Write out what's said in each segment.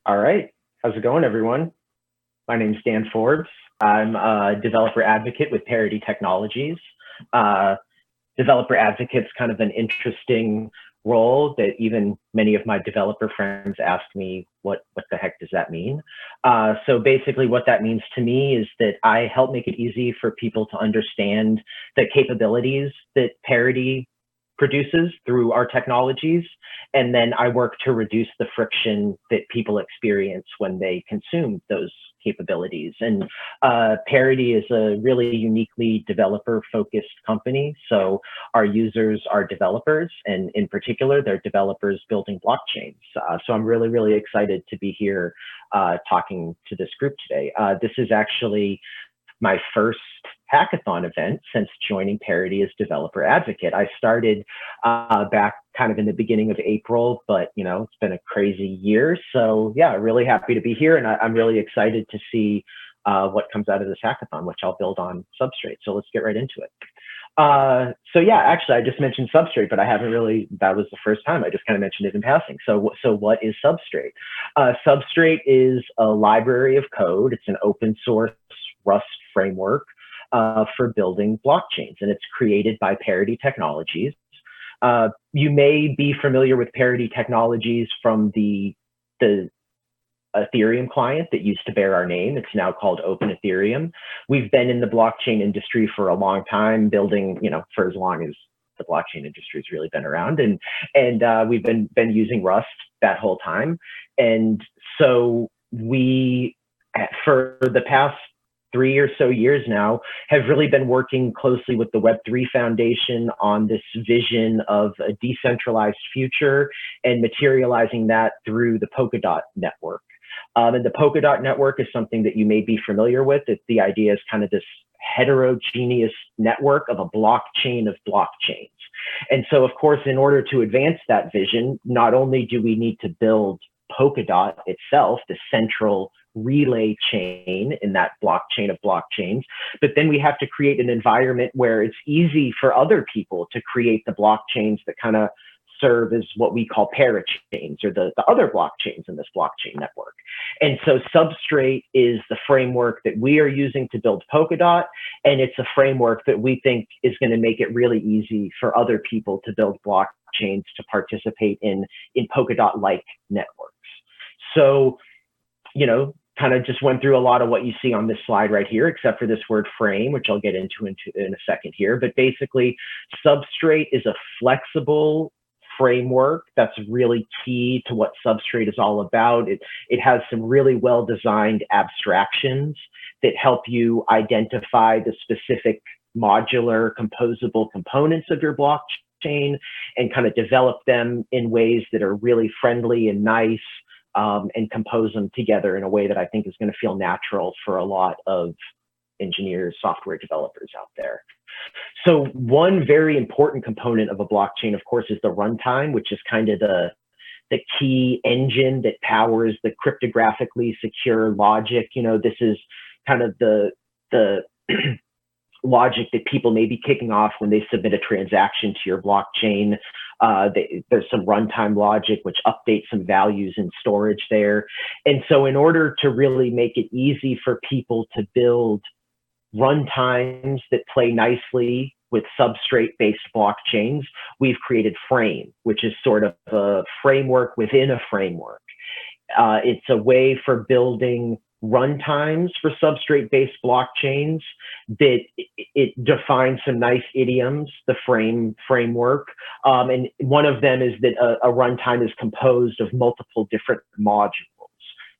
All right. How's it going, everyone? My name's Dan Forbes. I'm a developer advocate with Parity Technologies. Uh, Developer advocate's kind of an interesting role that even many of my developer friends ask me, what the heck does that mean? So basically what that means to me is that I help make it easy for people to understand the capabilities that Parity produces through our technologies. And then I work to reduce the friction that people experience when they consume those capabilities. And Parity is a really uniquely developer-focused company. So our users are developers, and in particular, they're developers building blockchains. So I'm really, really excited to be here talking to this group today. This is actually my first hackathon event since joining Parity as developer advocate. I started back kind of in the beginning of April, but it's been a crazy year. So yeah, really happy to be here, and I'm really excited to see what comes out of this hackathon, which I'll build on Substrate. So let's get right into it. So yeah, actually, I just mentioned Substrate, but I haven't really, that was the first time. I just kind of mentioned it in passing. So what is Substrate? Substrate is a library of code. It's an open source Rust framework for building blockchains, and it's created by Parity Technologies. You may be familiar with Parity Technologies from the Ethereum client that used to bear our name. It's now called Open Ethereum. We've been in the blockchain industry for a long time, building, for as long as the blockchain industry has really been around, and we've been using Rust that whole time. And so we, for the past 3 or so years now, have really been working closely with the Web3 Foundation on this vision of a decentralized future and materializing that through the Polkadot network. And the Polkadot network is something that you may be familiar with. The idea is kind of this heterogeneous network of a blockchain of blockchains. And so, of course, in order to advance that vision, not only do we need to build Polkadot itself, the central relay chain in that blockchain of blockchains, but then we have to create an environment where it's easy for other people to create the blockchains that kind of serve as what we call parachains, or the other blockchains in this blockchain network. And so Substrate is the framework that we are using to build Polkadot, and it's a framework that we think is going to make it really easy for other people to build blockchains to participate in Polkadot-like networks. So, kind of just went through a lot of what you see on this slide right here, except for this word frame, which I'll get into in a second here. But basically, Substrate is a flexible framework that's really key to what Substrate is all about. It has some really well-designed abstractions that help you identify the specific modular composable components of your blockchain and kind of develop them in ways that are really friendly and nice, and compose them together in a way that I think is going to feel natural for a lot of engineers, software developers out there. So one very important component of a blockchain, of course, is the runtime, which is kind of the key engine that powers the cryptographically secure logic. This is kind of the logic that people may be kicking off when they submit a transaction to your blockchain. There's some runtime logic which updates some values in storage there. And so in order to really make it easy for people to build runtimes that play nicely with Substrate-based blockchains, we've created Frame, which is sort of a framework within a framework. It's a way for building runtimes for Substrate-based blockchains that it defines some nice idioms, the framework. And one of them is that a runtime is composed of multiple different modules.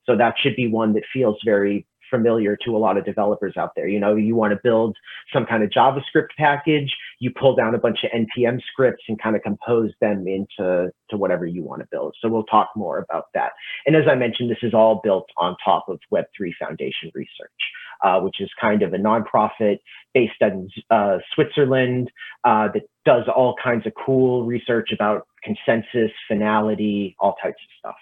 So that should be one that feels very familiar to a lot of developers out there. You want to build some kind of JavaScript package, you pull down a bunch of NPM scripts and kind of compose them into whatever you want to build. So we'll talk more about that. And as I mentioned, this is all built on top of Web3 Foundation Research, which is kind of a nonprofit based in Switzerland that does all kinds of cool research about consensus, finality, all types of stuff.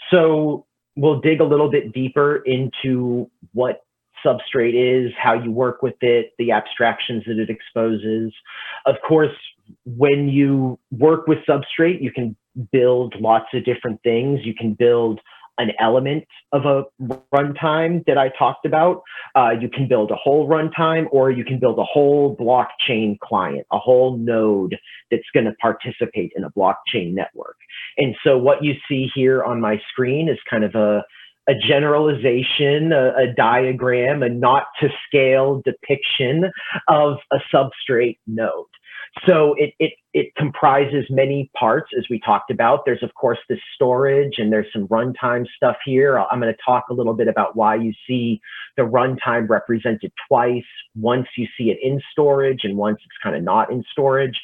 So we'll dig a little bit deeper into what Substrate is, how you work with it, the abstractions that it exposes. Of course, when you work with Substrate, you can build lots of different things. You can build an element of a runtime that I talked about. You can build a whole runtime, or you can build a whole blockchain client, a whole node that's going to participate in a blockchain network. And so what you see here on my screen is kind of a generalization, a diagram, a not to scale depiction of a substrate node. So it comprises many parts, as we talked about. There's, of course, the storage, and there's some runtime stuff here. I'm going to talk a little bit about why you see the runtime represented twice. Once you see it in storage, and once it's kind of not in storage.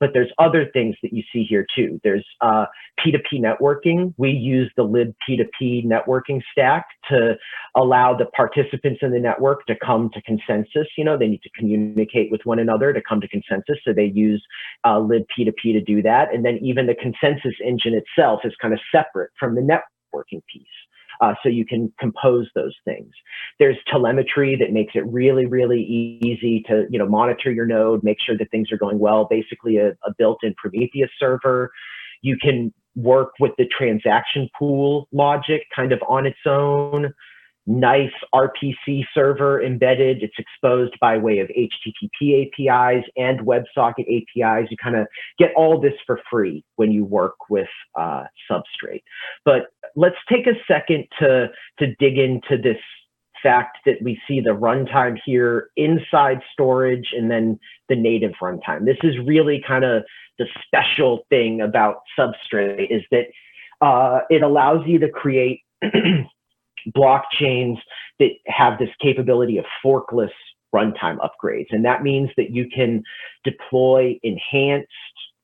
But there's other things that you see here too. There's P2P networking. We use the libp2p networking stack to allow the participants in the network to come to consensus. You know, they need to communicate with one another to come to consensus. So they use libp2p to do that. And then even the consensus engine itself is kind of separate from the networking piece. So you can compose those things. There's telemetry that makes it really, really easy to, you know, monitor your node, make sure that things are going well, basically a built-in Prometheus server. You can work with the transaction pool logic kind of on its own. Nice RPC server embedded. It's exposed by way of HTTP APIs and WebSocket APIs. You kind of get all this for free when you work with Substrate. But let's take a second to dig into this fact that we see the runtime here inside storage and then the native runtime. This is really kind of the special thing about Substrate, is that it allows you to create blockchains that have this capability of forkless runtime upgrades. And that means that you can deploy enhanced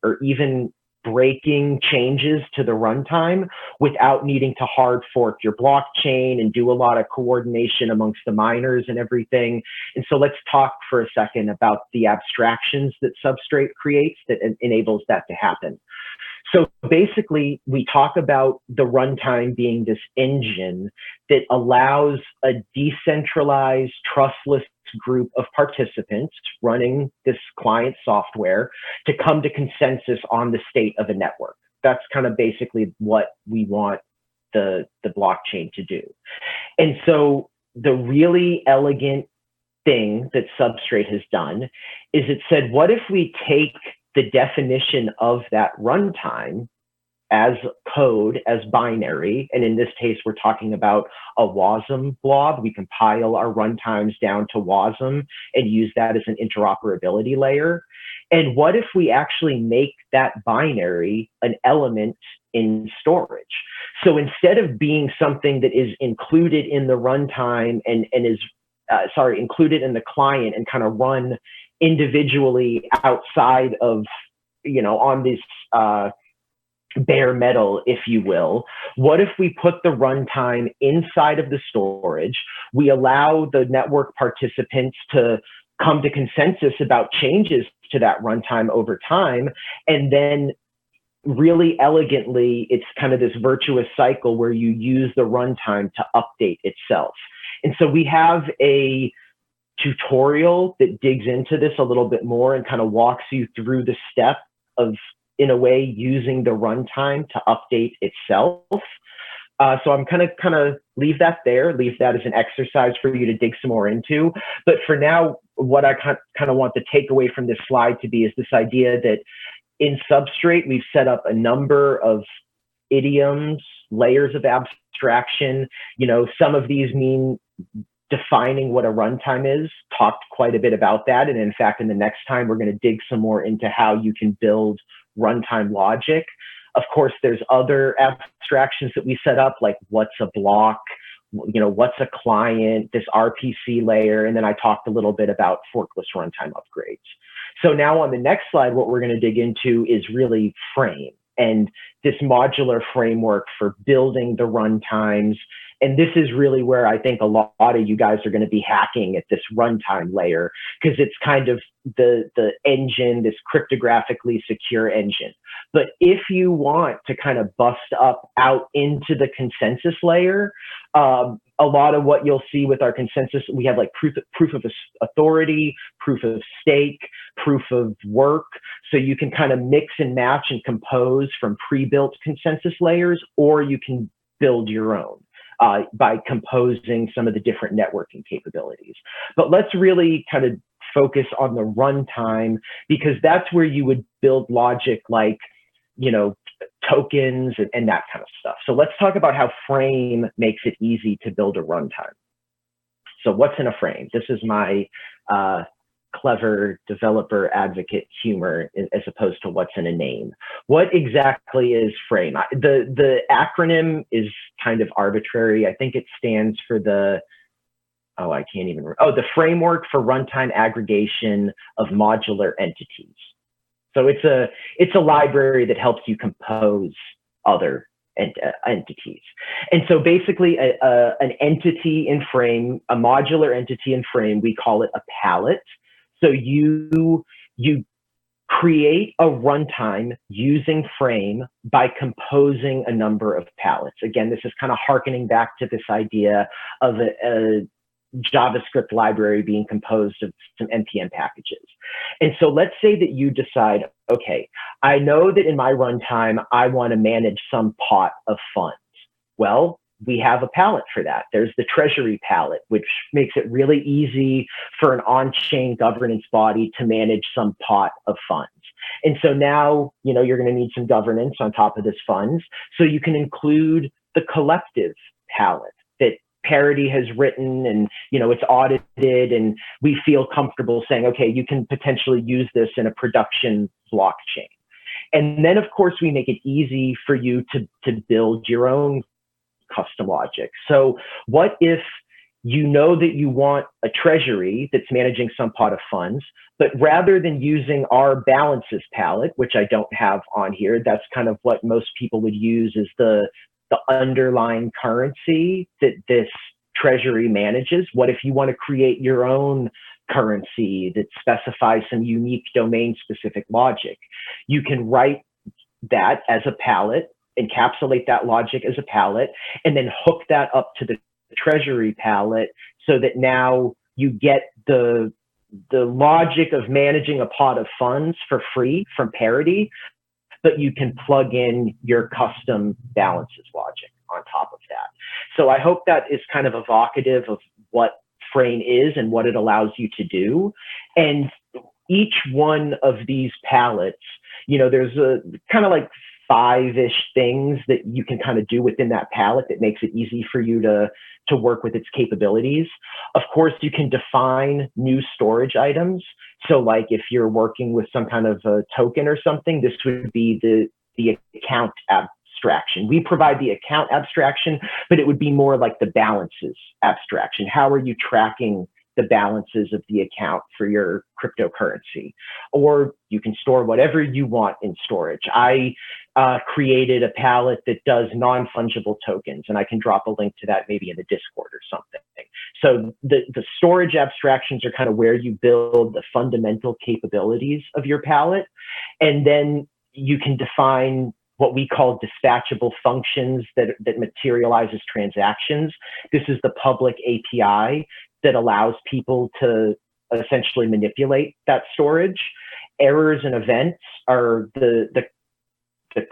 or even breaking changes to the runtime without needing to hard fork your blockchain and do a lot of coordination amongst the miners and everything. And so let's talk for a second about the abstractions that Substrate creates that enables that to happen. So basically, we talk about the runtime being this engine that allows a decentralized, trustless group of participants running this client software to come to consensus on the state of a network. That's kind of basically what we want the blockchain to do. And so the really elegant thing that Substrate has done is it said, what if we take the definition of that runtime as code, as binary, and in this case, we're talking about a WASM blob. We compile our runtimes down to WASM and use that as an interoperability layer. And what if we actually make that binary an element in storage? So instead of being something that is included in the runtime and is, included in the client and kind of run individually outside of, you know, on this bare metal, if you will, what if we put the runtime inside of the storage? We allow the network participants to come to consensus about changes to that runtime over time. And then really elegantly, it's kind of this virtuous cycle where you use the runtime to update itself. And so we have a tutorial that digs into this a little bit more and kind of walks you through the step of, in a way, using the runtime to update itself. So I'm kind of leave that there, leave that as an exercise for you to dig some more into. But for now, what I kind of want the takeaway from this slide to be is this idea that in Substrate, we've set up a number of idioms, layers of abstraction. You know, some of these mean defining what a runtime is, talked quite a bit about that. And in fact, in the next time, we're going to dig some more into how you can build runtime logic. Of course, there's other abstractions that we set up, like what's a block, you know, what's a client, this RPC layer. And then I talked a little bit about forkless runtime upgrades. So now on the next slide, what we're going to dig into is really Frame and this modular framework for building the runtimes. And this is really where I think a lot of you guys are going to be hacking at this runtime layer, because it's kind of the engine, this cryptographically secure engine. But if you want to kind of bust up out into the consensus layer, a lot of what you'll see with our consensus, we have like proof of authority, proof of stake, proof of work. So you can kind of mix and match and compose from pre-built consensus layers, or you can build your own by composing some of the different networking capabilities. But let's really kind of focus on the runtime, because that's where you would build logic like, tokens and that kind of stuff. So let's talk about how Frame makes it easy to build a runtime. So what's in a frame? This is my clever developer advocate humor as opposed to what's in a name. What exactly is frame? The acronym is kind of arbitrary. I think it stands for the Framework for Runtime Aggregation of Modular Entities. So it's a library that helps you compose other entities. And so basically an entity in Frame, a modular entity in Frame, we call it a palette. So you create a runtime using Frame by composing a number of palettes. Again, this is kind of harkening back to this idea of a JavaScript library being composed of some NPM packages. And so let's say that you decide, okay, I know that in my runtime, I want to manage some pot of funds. Well, we have a palette for that. There's the treasury palette, which makes it really easy for an on-chain governance body to manage some pot of funds. And so now, you're going to need some governance on top of this funds. So you can include the collective palette that Parity has written, and it's audited, and we feel comfortable saying, okay, you can potentially use this in a production blockchain. And then, of course, we make it easy for you to build your own custom logic. So what if you know that you want a treasury that's managing some pot of funds, but rather than using our balances palette, which I don't have on here, that's kind of what most people would use as the underlying currency that this treasury manages. What if you want to create your own currency that specifies some unique domain-specific logic? You can write that as a palette, encapsulate that logic as a palette, and then hook that up to the treasury palette so that now you get the logic of managing a pot of funds for free from Parity, but you can plug in your custom balances logic on top of that. So I hope that is kind of evocative of what Frame is and what it allows you to do. And each one of these palettes, there's a kind of like 5-ish things that you can kind of do within that palette that makes it easy for you to work with its capabilities. Of course, you can define new storage items. So like if you're working with some kind of a token or something, this would be the account abstraction. We provide the account abstraction, but it would be more like the balances abstraction. How are you tracking the balances of the account for your cryptocurrency? Or you can store whatever you want in storage. I created a palette that does non-fungible tokens, and I can drop a link to that maybe in the Discord or something. So the storage abstractions are kind of where you build the fundamental capabilities of your palette. And then you can define what we call dispatchable functions that materializes transactions. This is the public API that allows people to essentially manipulate that storage. Errors and events are the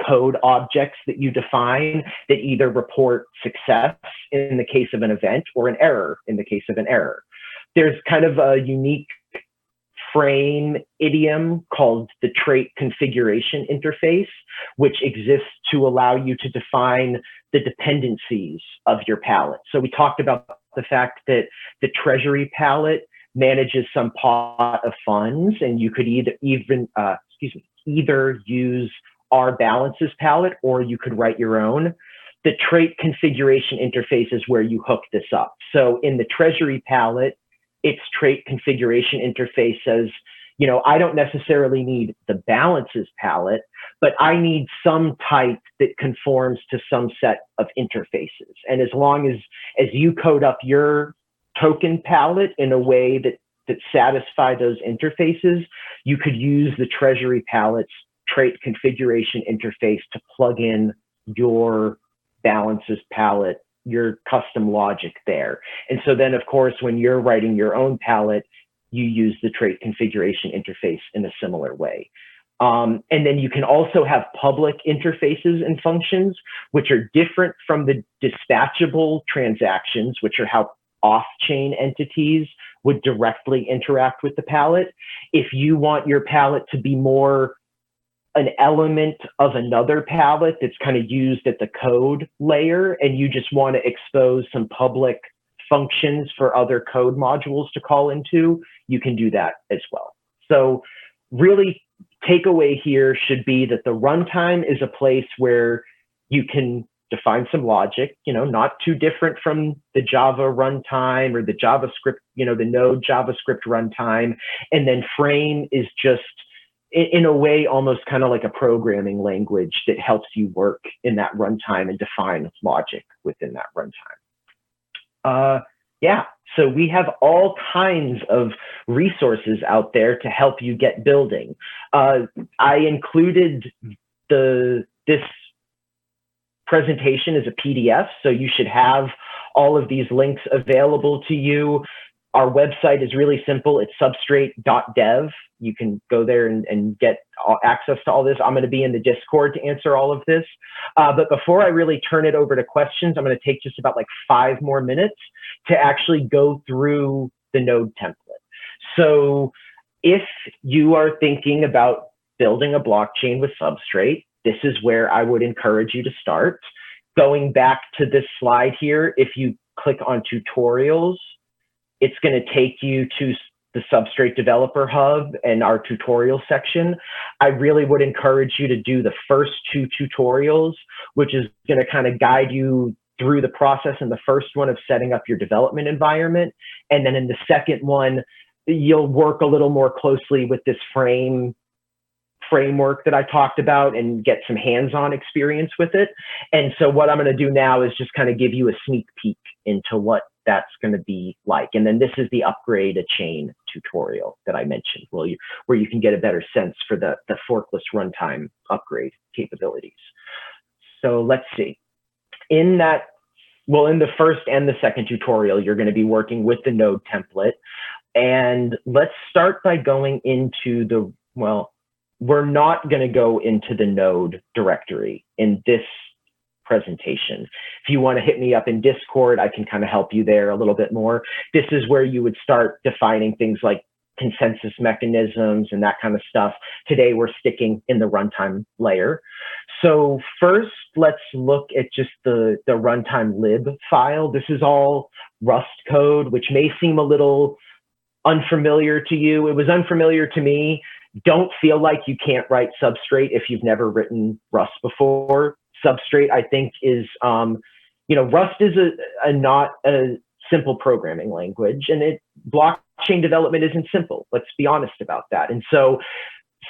code objects that you define that either report success in the case of an event or an error in the case of an error. There's kind of a unique Frame idiom called the trait configuration interface, which exists to allow you to define the dependencies of your palette. So we talked about the fact that the treasury palette manages some pot of funds, and you could either use our balances palette, or you could write your own. The trait configuration interface is where you hook this up. So in the treasury palette, its trait configuration interface says, I don't necessarily need the balances palette, but I need some type that conforms to some set of interfaces. And as long as you code up your token palette in a way that satisfy those interfaces, you could use the treasury palette's trait configuration interface to plug in your balances palette, your custom logic there. And so then, of course, when you're writing your own palette, you use the trait configuration interface in a similar way. And then you can also have public interfaces and functions, which are different from the dispatchable transactions, which are how off-chain entities would directly interact with the pallet. If you want your pallet to be more an element of another pallet that's kind of used at the code layer, and you just want to expose some public functions for other code modules to call into, you can do that as well. So really, takeaway here should be that the runtime is a place where you can define some logic, not too different from the Java runtime or the JavaScript, the Node JavaScript runtime. And then Frame is just, in a way, almost kind of like a programming language that helps you work in that runtime and define logic within that runtime. Yeah, so we have all kinds of resources out there to help you get building. I included this presentation as a PDF, so you should have all of these links available to you. Our website is really simple. It's substrate.dev. You can go there and get access to all this. I'm going to be in the Discord to answer all of this. But before I really turn it over to questions, I'm going to take just about like 5 more minutes to actually go through the Node template. So if you are thinking about building a blockchain with Substrate, this is where I would encourage you to start. Going back to this slide here, if you click on tutorials, it's going to take you to the Substrate Developer Hub and our tutorial section. I really would encourage you to do the first 2 tutorials, which is going to kind of guide you through the process in the first one of setting up your development environment. And then in the second one, you'll work a little more closely with this framework that I talked about and get some hands-on experience with it. And so what I'm going to do now is just kind of give you a sneak peek into what that's going to be like. And then this is the upgrade a chain tutorial that I mentioned, where you can get a better sense for the forkless runtime upgrade capabilities. So let's see. In the first and the second tutorial, you're going to be working with the Node template. And let's start by going into we're not going to go into the Node directory in this presentation. If you want to hit me up in Discord, I can kind of help you there a little bit more. This is where you would start defining things like consensus mechanisms and that kind of stuff. Today, we're sticking in the runtime layer. So first, let's look at just the runtime lib file. This is all Rust code, which may seem a little unfamiliar to you. It was unfamiliar to me. Don't feel like you can't write Substrate if you've never written Rust before. Substrate, I think, is, Rust is not a simple programming language, and blockchain development isn't simple. Let's be honest about that. And so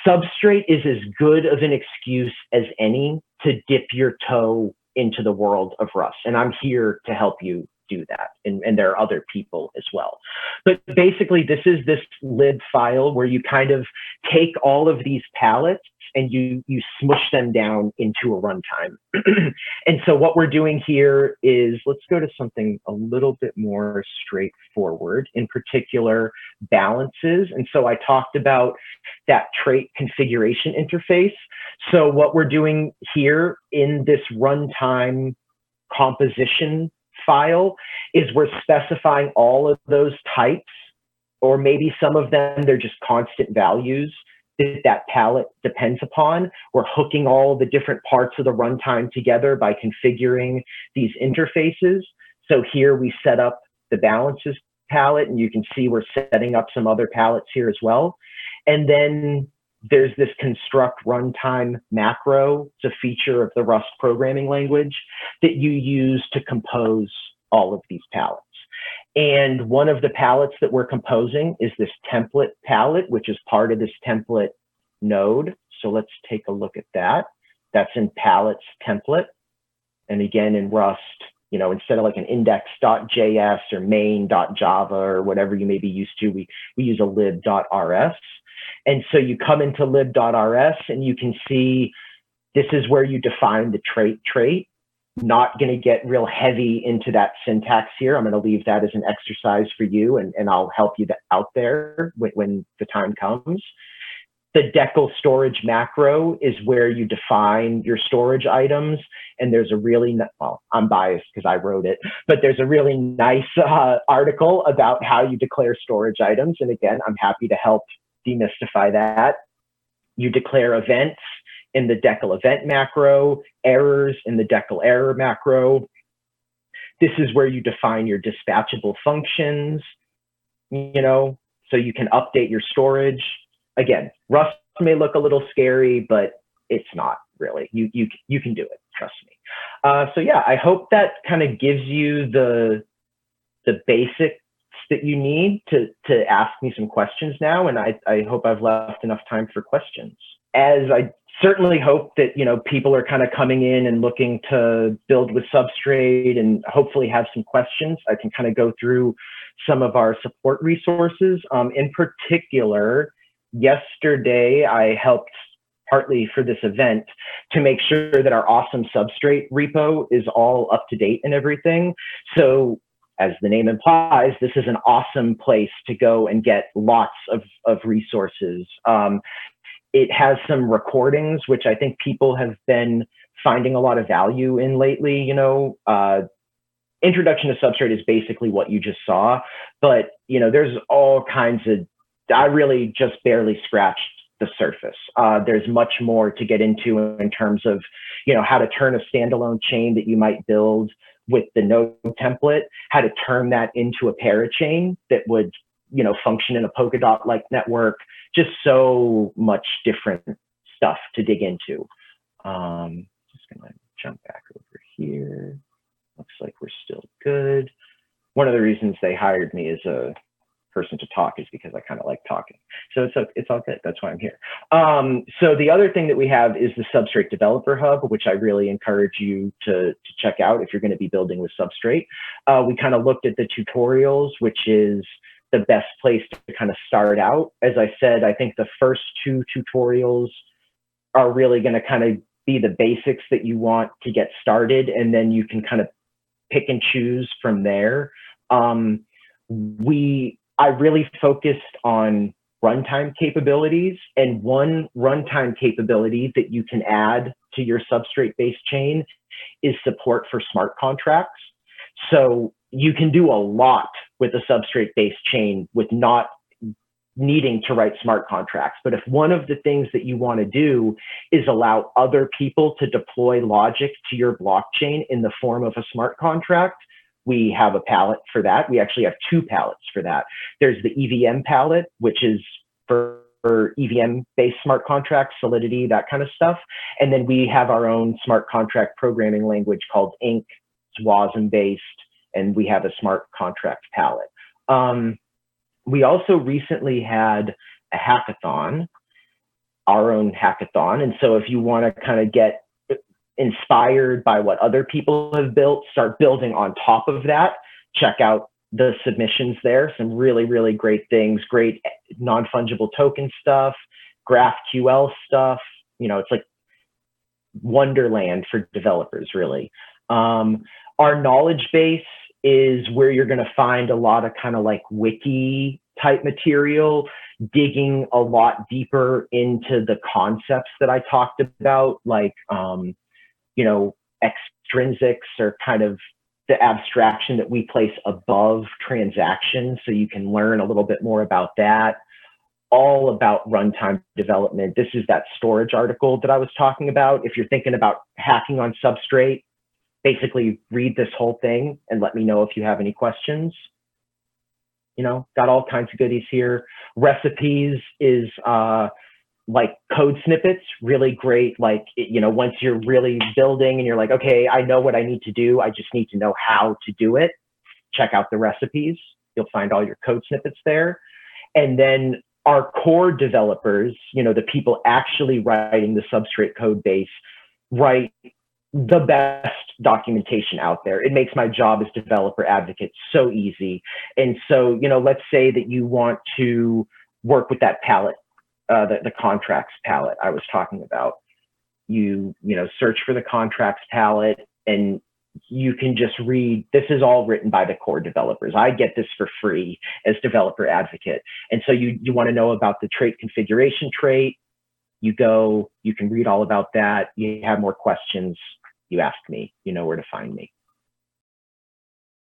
Substrate is as good of an excuse as any to dip your toe into the world of Rust. And I'm here to help you do that. And there are other people as well. But basically, this is this lib file where you kind of take all of these palettes and you smush them down into a runtime. And so what we're doing here is, let's go to something a little bit more straightforward, in particular, balances. And so I talked about that trait configuration interface. So what we're doing here in this runtime composition file is we're specifying all of those types, or maybe some of them, they're just constant values that palette depends upon. We're hooking all the different parts of the runtime together by configuring these interfaces. So here we set up the balances palette, and you can see we're setting up some other palettes here as well. And then there's this construct runtime macro. It's a feature of the Rust programming language that you use to compose all of these palettes. And one of the palettes that we're composing is this template palette, which is part of this template node. So let's take a look at that. That's in palettes template. And again, in Rust, instead of like an index.js or main.java or whatever you may be used to, we use a lib.rs. And so you come into lib.rs and you can see this is where you define the trait. Not going to get real heavy into that syntax here. I'm going to leave that as an exercise for you, and I'll help you out there when the time comes. The decal storage macro is where you define your storage items. And there's a really, well, I'm biased because I wrote it, but there's a really nice article about how you declare storage items. And again, I'm happy to help demystify that. You declare events in the decal event macro, errors in the decal error macro. This is where you define your dispatchable functions, so you can update your storage. Again, Rust may look a little scary, but it's not really. You can do it, trust me. So yeah, I hope that kind of gives you the basics that you need to ask me some questions now. And I hope I've left enough time for questions. As I certainly hope that, people are kind of coming in and looking to build with Substrate and hopefully have some questions. I can kind of go through some of our support resources. In particular, yesterday, I helped partly for this event to make sure that our awesome Substrate repo is all up to date and everything. So as the name implies, this is an awesome place to go and get lots of resources. It has some recordings, which I think people have been finding a lot of value in lately. Introduction to Substrate is basically what you just saw, but there's all kinds of, I really just barely scratched the surface. There's much more to get into in terms of, how to turn a standalone chain that you might build with the node template, how to turn that into a parachain that would, function in a Polkadot-like network. Just so much different stuff to dig into. Just gonna jump back over here. Looks like we're still good. One of the reasons they hired me as a person to talk is because I kind of like talking. So it's all good. That's why I'm here. So the other thing that we have is the Substrate Developer Hub, which I really encourage you to check out if you're going to be building with Substrate. We kind of looked at the tutorials, which is the best place to kind of start out. As I said, I think the first two tutorials are really going to kind of be the basics that you want to get started, and then you can kind of pick and choose from there. I really focused on runtime capabilities, and one runtime capability that you can add to your Substrate-based chain is support for smart contracts. So you can do a lot with a Substrate-based chain with not needing to write smart contracts. But if one of the things that you want to do is allow other people to deploy logic to your blockchain in the form of a smart contract, we have a palette for that. We actually have two palettes for that. There's the EVM palette, which is for EVM-based smart contracts, Solidity, that kind of stuff. And then we have our own smart contract programming language called Ink. It's WASM-based, and we have a smart contract palette. We also recently had a hackathon, our own hackathon. And so if you want to kind of get inspired by what other people have built, start building on top of that, check out the submissions there. Some really, really great things, great non-fungible token stuff, GraphQL stuff. It's like wonderland for developers, really. Our knowledge base is where you're going to find a lot of kind of like wiki type material, digging a lot deeper into the concepts that I talked about, like, extrinsics or kind of the abstraction that we place above transactions. So you can learn a little bit more about that, all about runtime development. This is that storage article that I was talking about. If you're thinking about hacking on Substrate, basically read this whole thing and let me know if you have any questions. Got all kinds of goodies here. Recipes is like code snippets, really great. Like, once you're really building and you're like, okay, I know what I need to do. I just need to know how to do it. Check out the recipes. You'll find all your code snippets there. And then our core developers, the people actually writing the Substrate code base, write the best documentation out there. It makes my job as developer advocate so easy. And so, let's say that you want to work with that palette, the contracts palette I was talking about. You search for the contracts palette and you can just read, this is all written by the core developers. I get this for free as developer advocate. And so you want to know about the trait configuration trait, You go, you can read all about that. You have more questions, you ask me, you know where to find me.